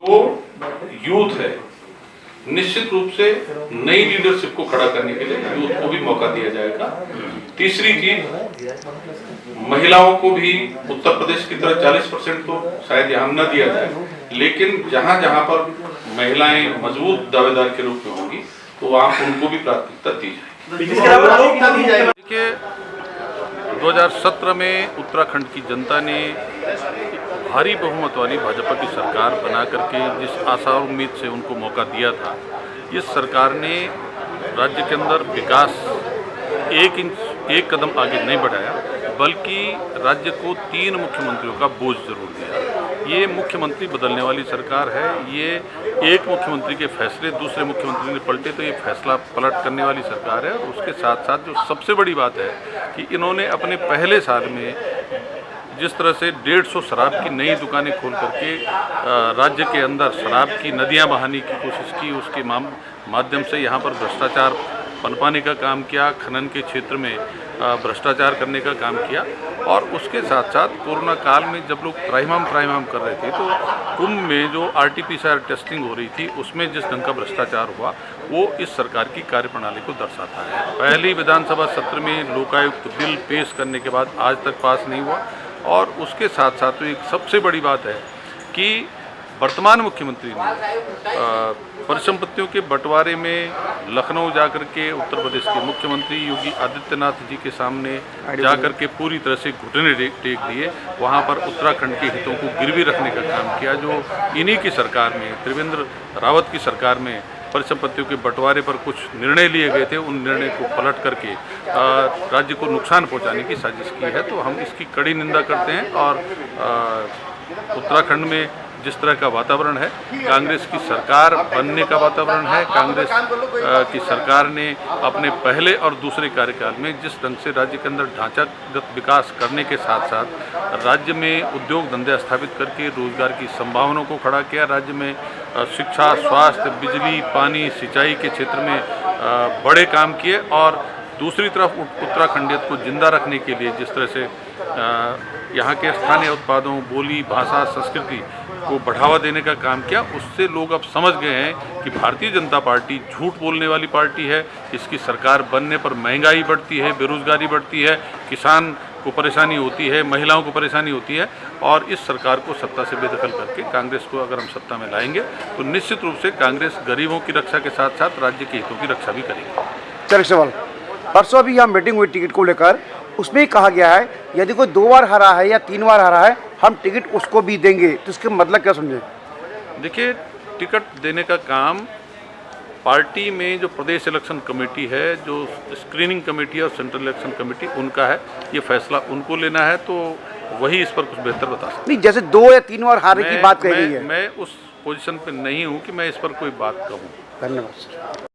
वो यूथ है, निश्चित रूप से नई लीडरशिप को खड़ा करने के लिए यूथ को भी मौका दिया जाएगा। तीसरी चीज, महिलाओं को भी उत्तर प्रदेश की तरह 40% तो शायद यहाँ न दिया जाए, लेकिन जहाँ जहाँ पर महिलाएं मजबूत दावेदार के रूप में होंगी तो वहाँ उनको भी प्राथमिकता दी जाए। देखिए, 2017 में उत्तराखंड की जनता ने भारी बहुमत वाली भाजपा की सरकार बना करके जिस आशा और उम्मीद से उनको मौका दिया था, इस सरकार ने राज्य के अंदर विकास एक कदम आगे नहीं बढ़ाया, बल्कि राज्य को 3 मुख्यमंत्रियों का बोझ जरूर दिया। ये मुख्यमंत्री बदलने वाली सरकार है। ये एक मुख्यमंत्री के फैसले दूसरे मुख्यमंत्री ने पलटे तो ये फैसला पलट करने वाली सरकार है। और उसके साथ साथ जो सबसे बड़ी बात है कि इन्होंने अपने पहले साल में जिस तरह से 150 शराब की नई दुकानें खोल करके राज्य के अंदर शराब की नदियां बहाने की कोशिश की, उसके माध्यम से यहाँ पर भ्रष्टाचार पनपाने का काम किया, खनन के क्षेत्र में भ्रष्टाचार करने का काम किया। और उसके साथ साथ कोरोना काल में जब लोग त्राहिमाम कर रहे थे तो कुंभ में जो RT-PCR टेस्टिंग हो रही थी उसमें जिस ढंग का भ्रष्टाचार हुआ वो इस सरकार की कार्यप्रणाली को दर्शाता है। पहली विधानसभा सत्र में लोकायुक्त बिल पेश करने के बाद आज तक पास नहीं हुआ। और उसके साथ साथ तो एक सबसे बड़ी बात है कि वर्तमान मुख्यमंत्री ने परिसंपत्तियों के बंटवारे में लखनऊ जाकर के उत्तर प्रदेश के मुख्यमंत्री योगी आदित्यनाथ जी के सामने जाकर के पूरी तरह से घुटने टेक दिए। वहां पर उत्तराखंड के हितों को गिरवी रखने का काम किया। जो इन्हीं की सरकार में, त्रिवेंद्र रावत की सरकार में परिसंपत्तियों के बंटवारे पर कुछ निर्णय लिए गए थे, उन निर्णय को पलट करके राज्य को नुकसान पहुंचाने की साजिश की है। तो हम इसकी कड़ी निंदा करते हैं। और उत्तराखंड में जिस तरह का वातावरण है, कांग्रेस की सरकार बनने का वातावरण है। कांग्रेस की सरकार ने अपने पहले और दूसरे कार्यकाल में जिस ढंग से राज्य के अंदर ढांचागत विकास करने के साथ साथ राज्य में उद्योग धंधे स्थापित करके रोजगार की संभावनाओं को खड़ा किया, राज्य में शिक्षा, स्वास्थ्य, बिजली, पानी, सिंचाई के क्षेत्र में बड़े काम किए। और दूसरी तरफ उत्तराखंडियत को जिंदा रखने के लिए जिस तरह से यहाँ के स्थानीय उत्पादों, बोली, भाषा, संस्कृति को बढ़ावा देने का काम किया, उससे लोग अब समझ गए हैं कि भारतीय जनता पार्टी झूठ बोलने वाली पार्टी है। इसकी सरकार बनने पर महंगाई बढ़ती है, बेरोजगारी बढ़ती है, किसान को परेशानी होती है, महिलाओं को परेशानी होती है। और इस सरकार को सत्ता से बेदखल करके कांग्रेस को अगर हम सत्ता में लाएंगे तो निश्चित रूप से कांग्रेस गरीबों की रक्षा के साथ साथ राज्य के हितों की रक्षा भी करेगी। चलिए सवाल, परसों अभी यहाँ मीटिंग हुई टिकट को लेकर, उसमें ही कहा गया है यदि कोई 2 बार हारा है या 3 बार हारा है हम टिकट उसको भी देंगे। तो इसके मतलब क्या समझे? देखिए, टिकट देने का काम पार्टी में जो प्रदेश इलेक्शन कमेटी है, जो स्क्रीनिंग कमेटी और सेंट्रल इलेक्शन कमेटी, उनका है। ये फैसला उनको लेना है, तो वही इस पर कुछ बेहतर बता सकते। नहीं, जैसे 2 या 3 बार हारे की बात कही गई है। मैं उस पोजीशन पे नहीं हूँ कि मैं इस पर कोई बात कहूँ। धन्यवाद।